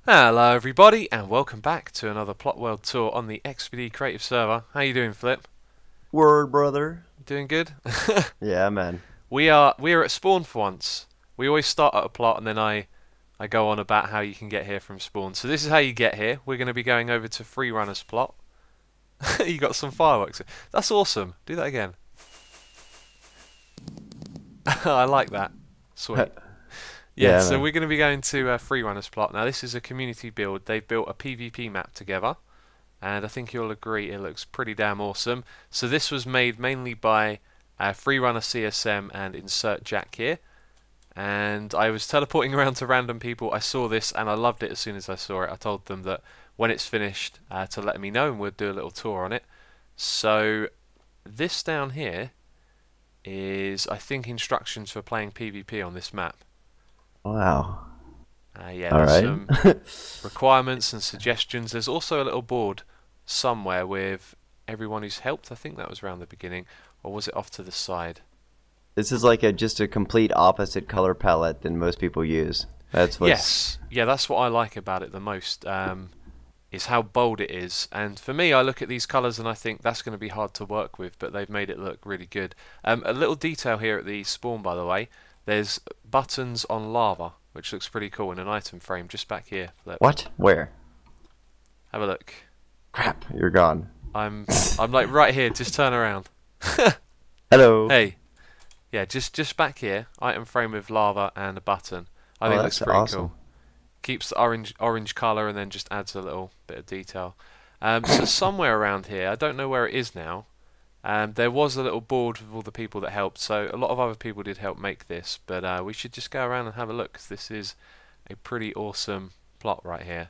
Hello everybody and welcome back to another Plotworld tour on the XPD creative server. How you doing, Flip? Word, brother. Doing good? Yeah, man. we are at spawn for once. We always start at a plot and then I go on about how you can get here from spawn. So this is how you get here. We're going to be going over to Freerunner's plot. You got some fireworks. That's awesome. Do that again. I like that. Sweet. Yeah, Yeah, so man. we're going to be going to Freerunner's plot. Now this is a community build. They've built a PvP map together, and I think you'll agree it looks pretty damn awesome. So this was made mainly by Freerunner CSM and Insert Jack here, and I was teleporting around to random people. I saw this and I loved it as soon as I saw it. I told them that when it's finished to let me know and we'll do a little tour on it. So this down here is, I think, instructions for playing PvP on this map. Wow. Yeah, All there's right. some requirements and suggestions. There's also a little board somewhere with everyone who's helped. I think that was around the beginning, or was it off to the side? This is like just a complete opposite color palette than most people use. That's what's Yes, yeah, that's what I like about it the most. Is how bold it is. And for me, I look at these colours and I think that's going to be hard to work with, but they've made it look really good. A little detail here at the spawn, by the way. There's buttons on lava, which looks pretty cool in an item frame just back here. Look, what? Where? have a look. Crap, you're gone. I'm like right here. Just turn around. Hello. Hey, yeah, just back here. Item frame with lava and a button. I Oh, think it looks that's pretty awesome. cool. Keeps the orange colour and then just adds a little bit of detail. So somewhere around here, I don't know where it is now. There was a little board with all the people that helped. So a lot of other people did help make this, but we should just go around and have a look, 'cause this is a pretty awesome plot right here.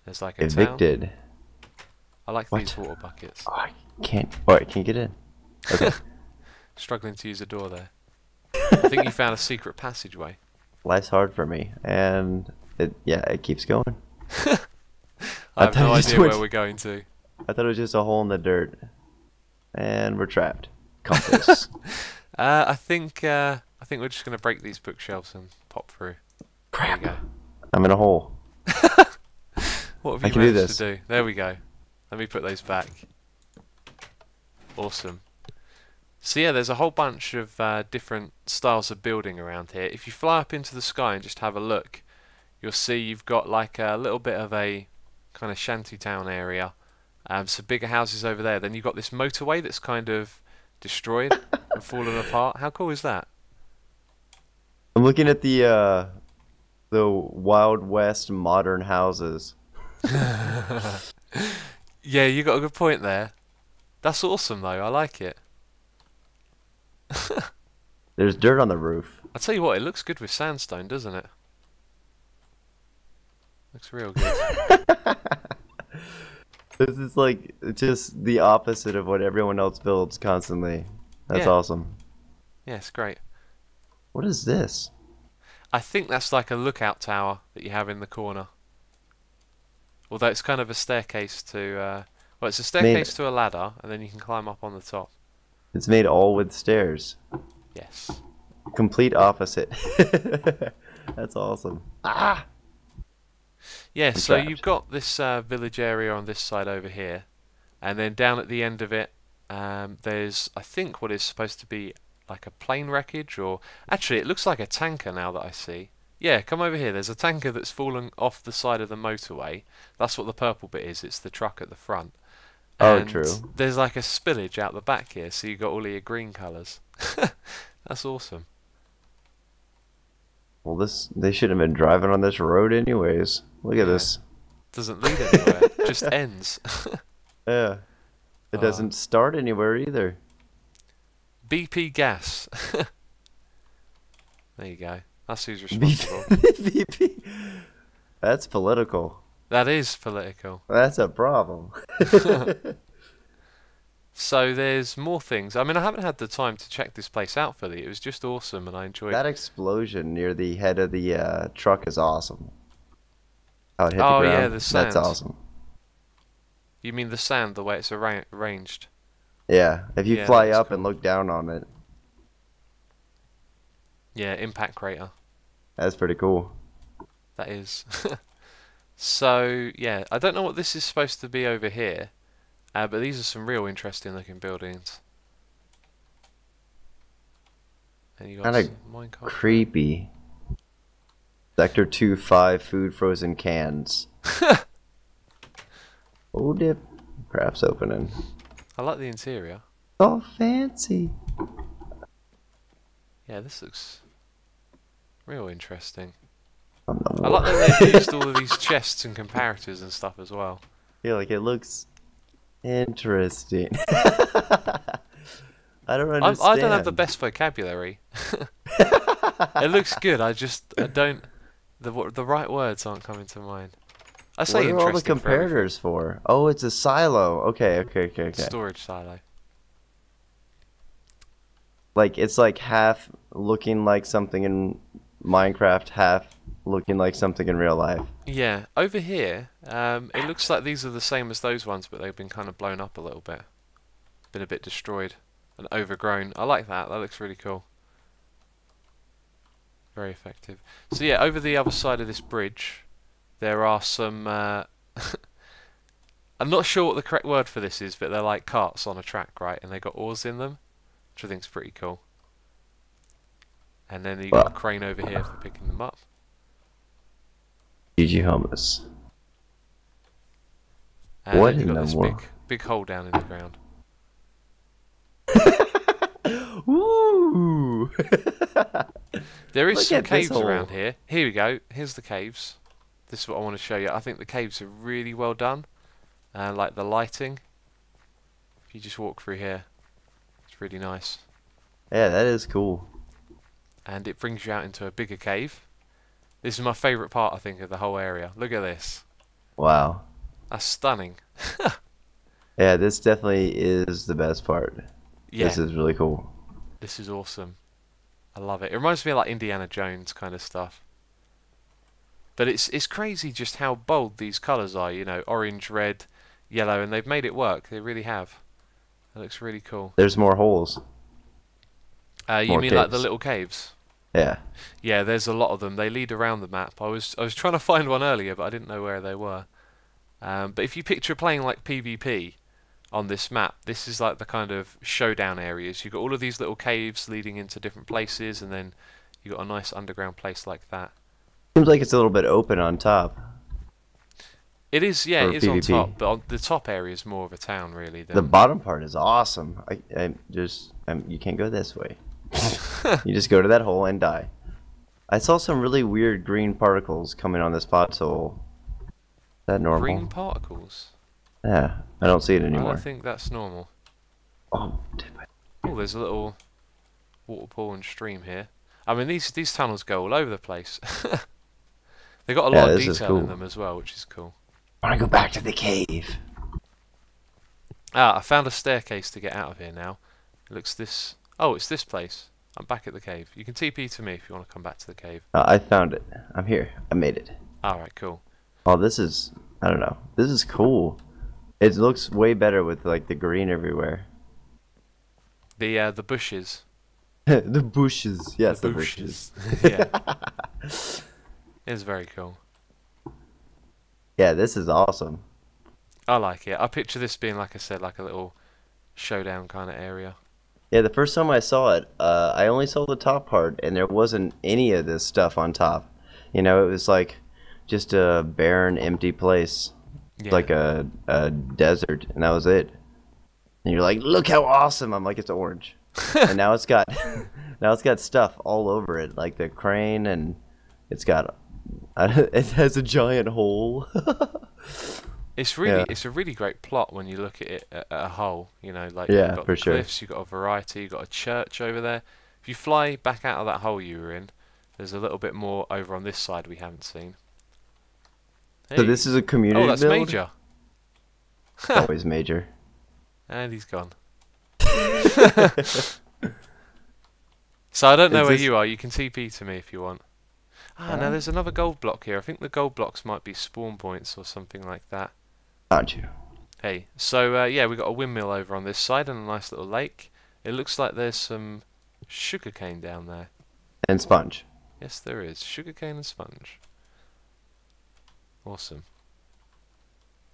There's like a town. Evicted. I like What? these water buckets. Oh, I can't. Oh, I can't get in. Okay. Struggling to use a door there. I think you found a secret passageway. Life's hard for me, and it keeps going. I have no idea where we're going to. I thought it was just a hole in the dirt, and we're trapped. Compass. I think we're just gonna break these bookshelves and pop through. Crap. There I'm in a hole. you go. What have I you can do managed this. to do? There we go. Let me put those back. Awesome. So yeah, there's a whole bunch of different styles of building around here. If you fly up into the sky and just have a look, you'll see you've got like a little bit of a kind of shantytown area. Some bigger houses over there. Then you've got this motorway that's kind of destroyed and fallen apart. How cool is that? I'm looking at the Wild West modern houses. Yeah, you got a good point there. That's awesome though. I like it. There's dirt on the roof. I tell you what, it looks good with sandstone, doesn't it? Looks real good. This is like just the opposite of what everyone else builds constantly. That's Yeah. awesome. Yeah, it's great. What is this? I think that's like a lookout tower that you have in the corner. Although it's kind of a staircase to, well, it's a staircase to a ladder, and then you can climb up on the top. It's made all with stairs. Yes. Complete opposite. That's awesome. Ah! Yeah, I'm so trapped. you've got this village area on this side over here, and then down at the end of it, there's, I think, what is supposed to be like a plane wreckage, or actually it looks like a tanker now that I see. Yeah, come over here. There's a tanker that's fallen off the side of the motorway. That's what the purple bit is. It's the truck at the front. Oh, And true. there's like a spillage out the back here, so you've got all of your green colours. That's awesome. Well, they shouldn't have been driving on this road anyways. Look at Yeah. this. Doesn't lead anywhere. Just ends. Yeah. It Oh. doesn't start anywhere either. BP gas. There you go. That's who's responsible. VP. That's political. That is political. That's a problem. So there's more things. I mean, I haven't had the time to check this place out fully. It was just awesome, and I enjoyed. That explosion near the head of the truck is awesome. How it hit Oh the ground. yeah, the sand. That's awesome. You mean the sand, the way it's arranged? Yeah, if you Yeah, fly that's up cool. and look down on it, Yeah, impact crater. that's pretty cool. That is. So yeah, I don't know what this is supposed to be over here, but these are some real interesting looking buildings. And you got Kind of some minecart track. creepy. Sector 2-5 food frozen cans. Oh dip. Crafts opening. I like the interior. Oh fancy. Yeah, this looks real interesting. On the I wall. like that they've used all of these chests and comparators and stuff as well. Yeah, like it looks interesting. I don't I don't have the understand. best vocabulary. It looks good. I don't the right words aren't coming to mind. I What say are all the interesting for everything. comparators for? Oh, it's a silo. Okay. Storage silo. Like it's like half looking like something in Minecraft, half looking like something in real life. Yeah, over here, it looks like these are the same as those ones, but they've been kind of blown up a little bit. Been a bit destroyed and overgrown. I like that. That looks really cool. Very effective. So yeah, over the other side of this bridge, there are some. I'm not sure what the correct word for this is, but they're like carts on a track, right? And they got oars in them, which I think's pretty cool. And then you got a Well, crane over here for picking them up. GG hummus. And What then you in got the this world? big hole down in the ground. Woo! There is Look some at this caves around hole. here. Here we go. Here's the caves. This is what I want to show you. I think the caves are really well done. Like the lighting. If you just walk through here, it's really nice. Yeah, that is cool. And it brings you out into a bigger cave. This is my favourite part, I think, of the whole area. Look at this. Wow. That's stunning. Yeah, this definitely is the best part. Yeah, This is really cool. this is awesome. I love it. It reminds me of like Indiana Jones kind of stuff. But it's crazy just how bold these colours are, you know, orange, red, yellow, and they've made it work. They really have. It looks really cool. There's more holes. You More mean like the caves. little caves? Yeah. Yeah, there's a lot of them. They lead around the map. I was trying to find one earlier, but I didn't know where they were. But if you picture playing like PvP on this map, this is like the kind of showdown areas. You've got all of these little caves leading into different places, and then you've got a nice underground place like that. Seems like it's a little bit open on top It is, yeah, for it is on top, PvP. but on the top area is more of a town, really. The Than bottom part is awesome. You can't go this way. You just go to that hole and die. I saw some really weird green particles coming on this foxhole. Is that normal? green particles. Yeah, I don't see it I anymore. don't think that's normal. Oh, Oh, there's a little water pool and stream here. I mean, these tunnels go all over the place. They got a yeah, lot of this is detail in cool. them as well, which is cool. I want to go back to the cave. Ah, I found a staircase to get out of here now. It looks this. Oh, it's this place. I'm back at the cave. You can TP to me if you want to come back to the cave. I found it. I'm here. I made it. Alright, cool. Oh, this is, I don't know. This is cool. It looks way better with like the green everywhere. The bushes. The bushes. Yes, The the bushes. bushes. Yeah, it's very cool. Yeah, this is awesome. I like it. I picture this being, like I said, like a little showdown kind of area. Yeah, the first time I saw it, I only saw the top part, and there wasn't any of this stuff on top. You know, it was like just a barren, empty place, Yeah. like a desert, and that was it. And you're like, look how awesome! I'm like, it's orange, and now it's got now it's got stuff all over it, like the crane, and it's got it has a giant hole. Yeah, It's a really great plot when you look at it at a whole. You know, like you've yeah, got for the sure. cliffs, you've got a variety, you've got a church over there. If you fly back out of that hole you were in, there's a little bit more over on this side we haven't seen. So Hey, this is a oh, community that's build. Major, It's always major. and he's gone. So I don't know Is where this? you are. You can TP to me if you want. Ah, now Uh, there's another gold block here. I think the gold blocks might be spawn points or something like that. Aren't you? Hey, so yeah, we got a windmill over on this side and a nice little lake. It looks like there's some sugarcane down there. And sponge. Yes, there is. Sugarcane and sponge. Awesome.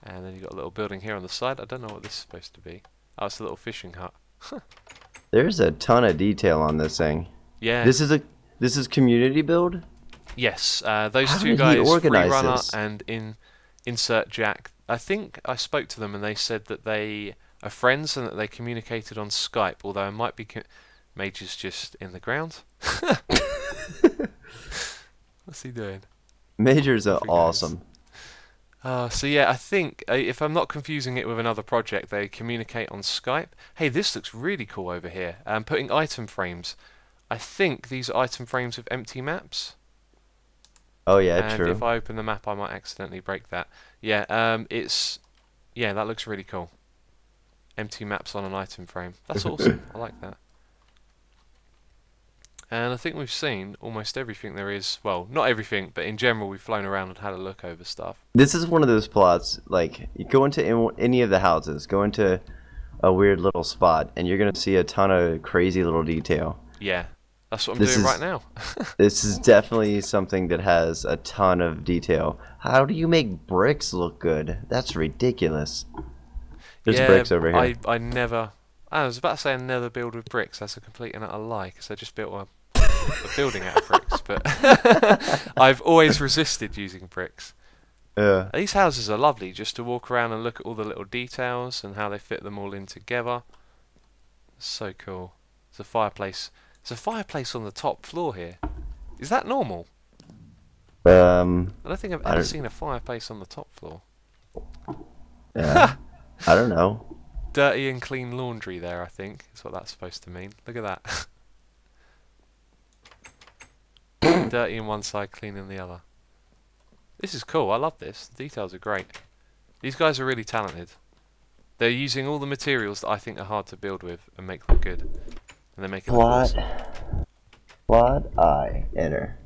And then you've got a little building here on the side. I don't know what this is supposed to be. Oh, it's a little fishing hut. There's a ton of detail on this thing. Yeah. This is community build? Yes, those How two did he guys, organize Freerunner this? and Insert Jack. I think I spoke to them and they said that they are friends and that they communicated on Skype. Although it might be Major's just in the ground. What's he doing? Majors are awesome. So yeah, I think if I'm not confusing it with another project, they communicate on Skype. Hey, this looks really cool over here. Putting item frames. I think these are item frames with empty maps. Oh yeah, And true. if I open the map, I might accidentally break that. Yeah, yeah, that looks really cool. Empty maps on an item frame. That's awesome. I like that. And I think we've seen almost everything there is. Well, not everything, but in general, we've flown around and had a look over stuff. This is one of those plots, like, you go into any of the houses, go into a weird little spot, and you're going to see a ton of crazy little detail. Yeah, that's what I'm doing right now. This is definitely something that has a ton of detail. How do you make bricks look good? That's ridiculous. There's bricks over here. I was about to say I never build with bricks. That's a complete and utter lie, because I just built a building out of bricks. But I've always resisted using bricks. Yeah. These houses are lovely, just to walk around and look at all the little details and how they fit them all in together. So cool. There's a fireplace. There's a fireplace on the top floor here. Is that normal? I don't think I've ever seen a fireplace on the top floor. Yeah. I don't know. Dirty and clean laundry there, I think, is what that's supposed to mean. Look at that. Dirty in one side, clean in the other. This is cool. I love this. The details are great. These guys are really talented. They're using all the materials that I think are hard to build with and make them good. And they're making them awesome. Plot I enter.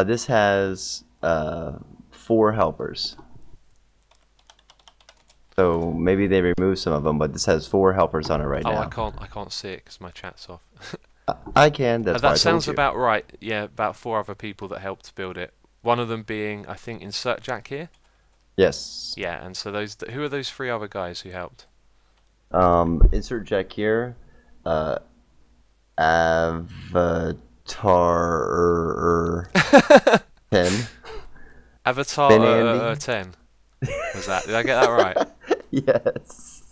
This has 4 helpers. So maybe they removed some of them, but this has 4 helpers on it right now. Oh, I can't see it because my chat's off. I can. That's why I that told sounds you. about right. Yeah, about 4 other people that helped build it. One of them being, I think, Insert Jack here. Yes. Yeah, and so who are those 3 other guys who helped? Insert Jack here. Avatar 10. Avatar 10. Was that? Did I get that right? Yes.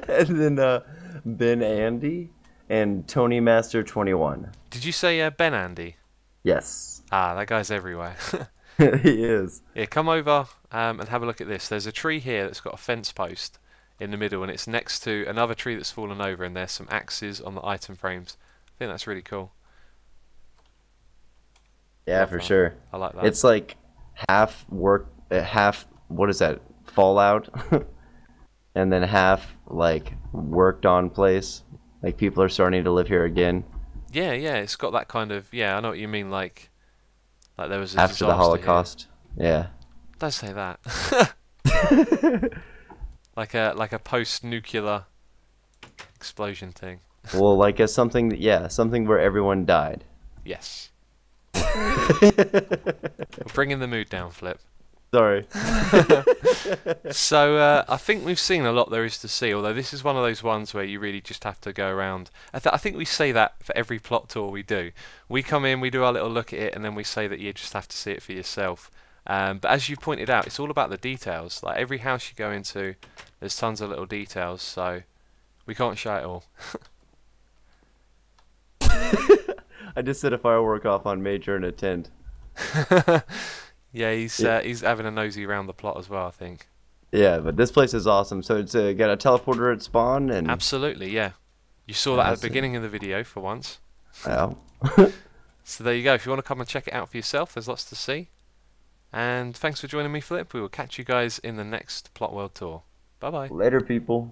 And then Ben Andy and Tony Master 21. Did you say Ben Andy? Yes. Ah, that guy's everywhere. He is. Yeah, come over and have a look at this. There's a tree here that's got a fence post in the middle, and it's next to another tree that's fallen over, and there's some axes on the item frames. I think that's really cool. Yeah, for sure. I like that. It's like half what is that? Fallout, and then half like worked on place. Like people are starting to live here again. Yeah, it's got that kind of, I know what you mean, like there was a After the Holocaust. Here. Yeah. Don't say that. like a post-nuclear explosion thing. Well, like something where everyone died. Yes. We're bringing the mood down, Flip. Sorry. So I think we've seen a lot there is to see, although this is one of those ones where you really just have to go around. I think we say that for every plot tour we do. We come in, we do our little look at it, and then we say that you just have to see it for yourself. But as you pointed out, it's all about the details. Like every house you go into, there's tons of little details, so we can't show it all. I just set a firework off on Major in a tent. Yeah, he's having a nosy around the plot as well, I think. Yeah, but this place is awesome. So it's got a teleporter at spawn, and absolutely, yeah. You saw that at the beginning of the video for once. Yeah. So there you go. If you want to come and check it out for yourself, there's lots to see. And thanks for joining me, Flip. We will catch you guys in the next Plotworld tour. Bye bye. Later, people.